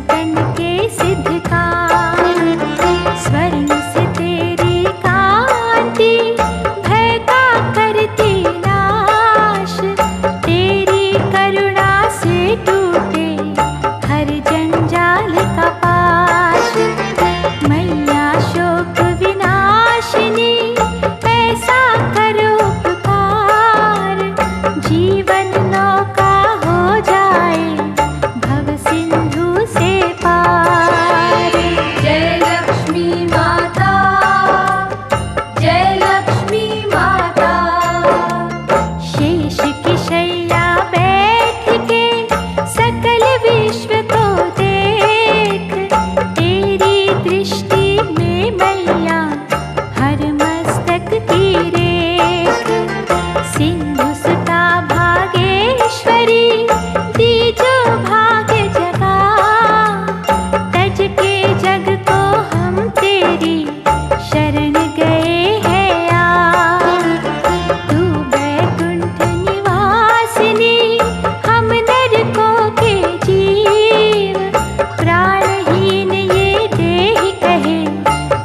संतन के सिद्ध काम। स्वर्ण से तेरी कांति भय का करती नाश। तेरी करुणा से टूटे हर जंजाल का पाश। मैया शोक विनाशिनी ऐसा करो पुकार। जीवन नौका हो जाए भव सिंधु से पार। जय लक्ष्मी माता, जय लक्ष्मी माता। शेष की शैया बैठ के सकल विश्व को देख। तेरी दृष्टि में मैया हर मस्तक की रेख। सिंधु सुता भागेश्वरी दीजो भाग्य जगा। तज के जग को हम तेरी शरण गए हैं आ। तू बैकुंठ निवासिनी हम नरकों के जीव। प्राणहीन ये देह कहे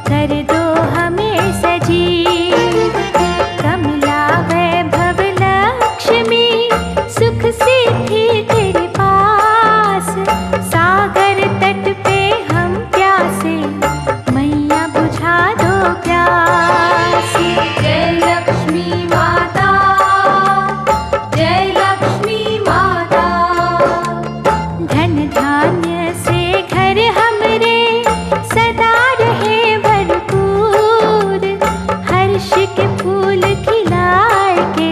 कर दो हमें सजीव। कमला वैभव लक्ष्मी सुख सिद्धि तेरे पास। सागर तट पे हम प्यासे मैया बुझा दो प्यास। जय लक्ष्मी माता, जय लक्ष्मी माता। धन धान्य से घर हमरे सदा रहे भरपूर। हर्ष के फूल खिलाए के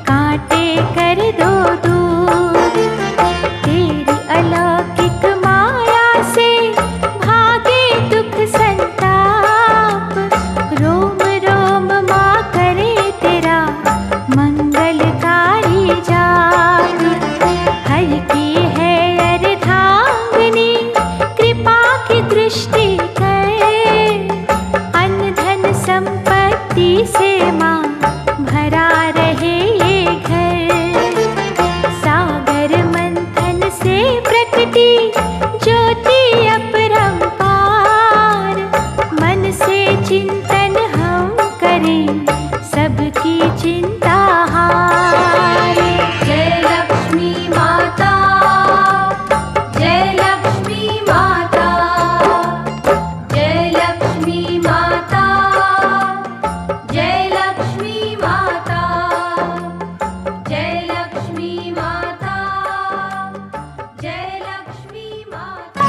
कांटे कर दो दूर। तेरी अलौकिक माया से भागे दुख संताप। रोम रोम माँ करे तेरा मंगलकारी जाप। हर की है अर्धांगिनी कृपा की दृष्टि कर। अन्न धन संपत्ति से माँ भरा रहे ये घर। सागर मंथन से प्रकटी ज्योति अपरंपार। मन से चिंतन हम करें सबकी चिंता हार। जय लक्ष्मी माता, जय लक्ष्मी माता। जय लक्ष्मी माता, जय लक्ष्मी माता। जय लक्ष्मी माता, जय लक्ष्मी माता।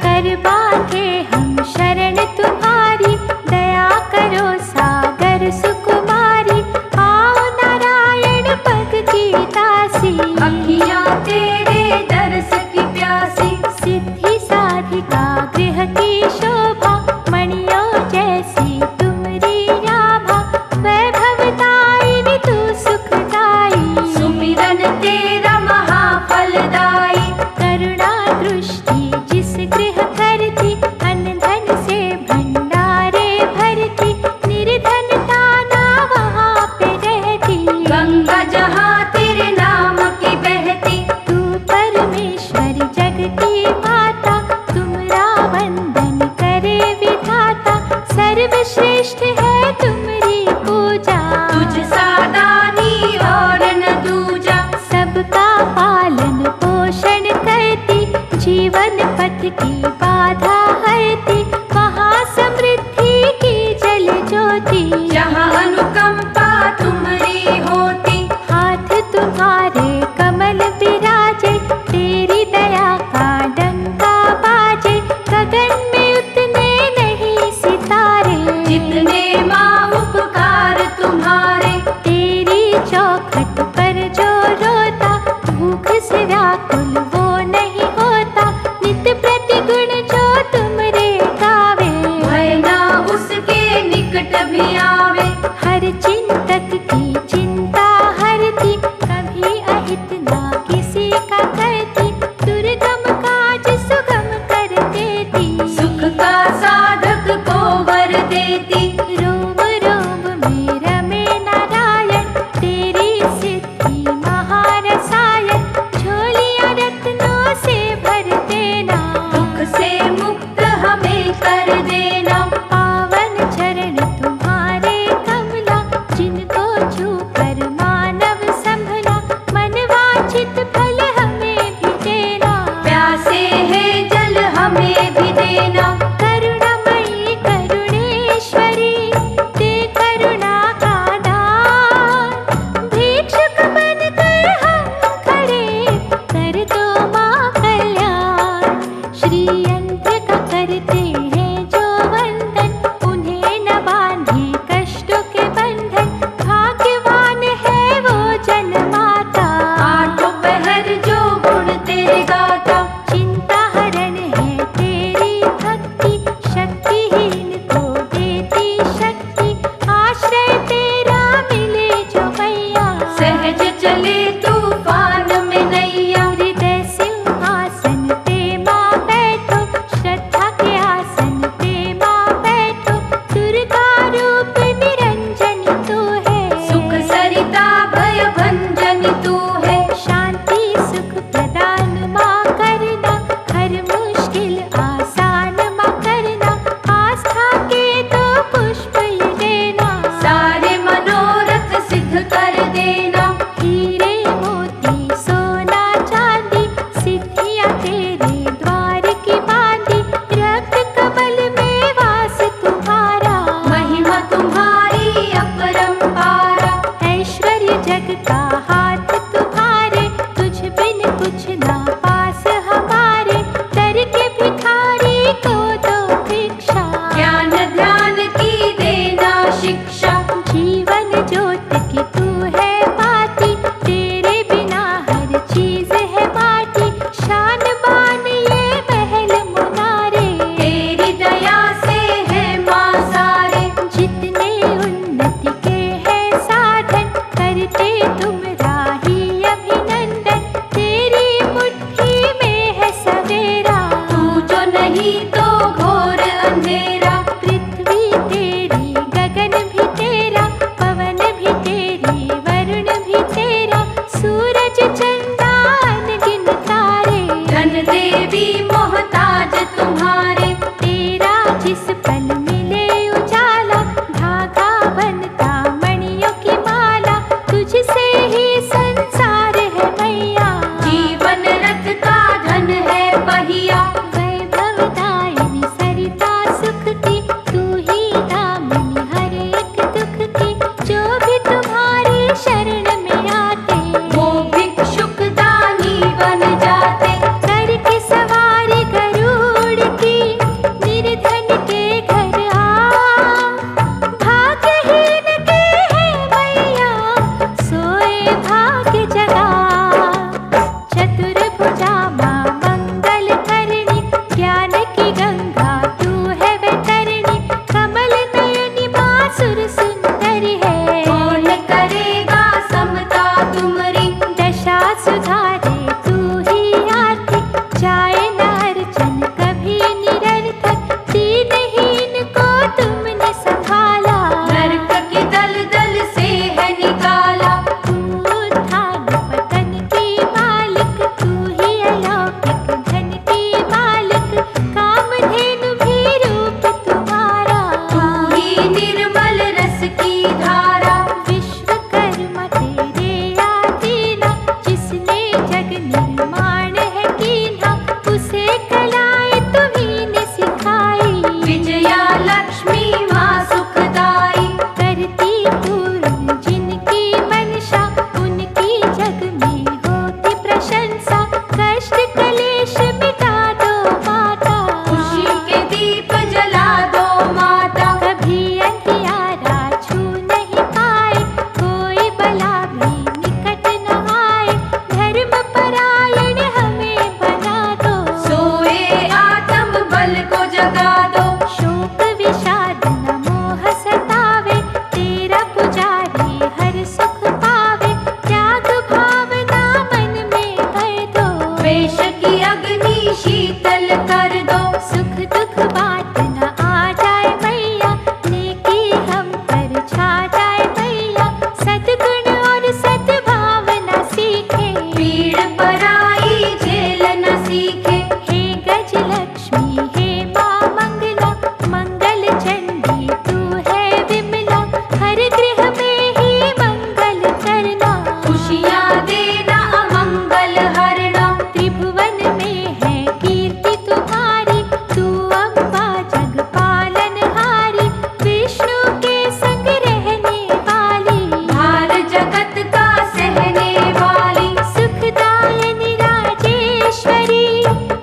कर बांधे हम शरण तुम्हारी। दया करो सागर सुकुमारी। आओ नारायण पग की दासी। अखियाँ तेरे दर्श की प्यासी। सिद्धि साधिका गृह की शोभा। मणियों जैसी तुमरी आभा। वैभवदायिनी तू सुखदाई। सुमिरन तेरा महाफलदाई। करुणा दृष्टि जिस गृह करती। अन्न धन से भंडारे भरती। निर्धनता ना वहाँ पे रहती। गंगा जहाँ तेरे नाम की बहती। तू परमेश्वर जग की माता। तुमरा वंदन करे विधाता। सर्वश्रेष्ठ है तुमरी पूजा। तुझ सा दानी और न दूजा। सबका पालन पोषण करती। जीवन पथ की बाधा हरती। महासमृद्धि की जल ज्योति। जहाँ अनुकंपा तुम्हारी होती। हाथ तुम्हारे कमल विराजे। तेरी दया का डंका बाजे। गगन में उतने नहीं सितारे। जितने सुख की, तू ही दामिनी हर एक दुख की। जो भी तुम्हारी शरण में आते, वो भिक्षुक दानी बन जाते। करके सवारी गरुड़ की, निर्धन के घर आ। भाग्यहीन के है मैया, सोए भाग्य जगा। चतुर्भुजा माँ मंगल करणी, ज्ञान की गंगा तू है वैतरणी। कमल नयनी माँ सुर सुंदरी है, कौन करेगा समता तुमरी। दशा सुधारे तू ही आरती। जाए न अर्चन कभी निरर्थक, दीनहीन को तुमने संभाला। नरक के दलदल से है निकाला। उत्थान पतन की मालिक, तू ही अलौकिक धन की मालिक। कामधेनु भी रूप तुम्हारा, तू ही निर्मल रस की धारा। विश्वकर्मा तेरे आदीना, जिसने जग निर्माण है कीना। उसे कलाएं तुम्हीं ने सिखाई, विजया लक्ष्मी माँ सुखदाई। करती पूर्ण जिनकी मनसा। उनकी जग में होती प्रशंसा, कष्ट कलेश मिटा दो माता। खुशी के दीप जला दो माता। कभी अंधियारा छू नहीं पाए, कोई बला भी निकट न आए। धर्म परायण हमें बना दो, सोए आत्म बल को जगा दो। शोक विषाद न मोह सतावे। तेरा पुजारी हर सुख पावे, त्याग भावना मन में भर दो। वेश की अग्नि शीतल कर दो। सुख दुख बात न आ जाए मैया, नेकी हम पर छा जाए मैया। सद्गुण और सद्भावना सीखे, पीड़ पराई झेल न सीखे। हे गज लक्ष्मी हे माँ मंगला। मंगल चंडी तू है विमला, हर गृह में ही मंगल करना। खुशियाँ देना अमंगल हरना। त्रिभुवन में है कीर्ति तुम्हारी, तू अम्बा जग पालनहारी। विष्णु के संग रहने वाली, भार जगत का सहने वाली। सुखदायिनी राजेश्वरी,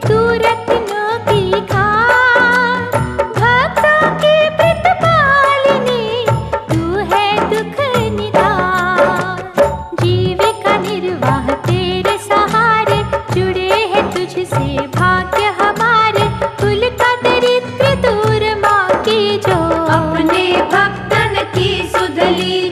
तू रत्नों की खान। भक्तों की प्रतिपालिनी, तू है दुख निदान। जीविका निर्वाह तेरे सहारे, जुड़े हैं तुझसे भाग्य हमारे। कुल का दरिद्र दूर माँ की जो, अपने भक्तन की सुध ली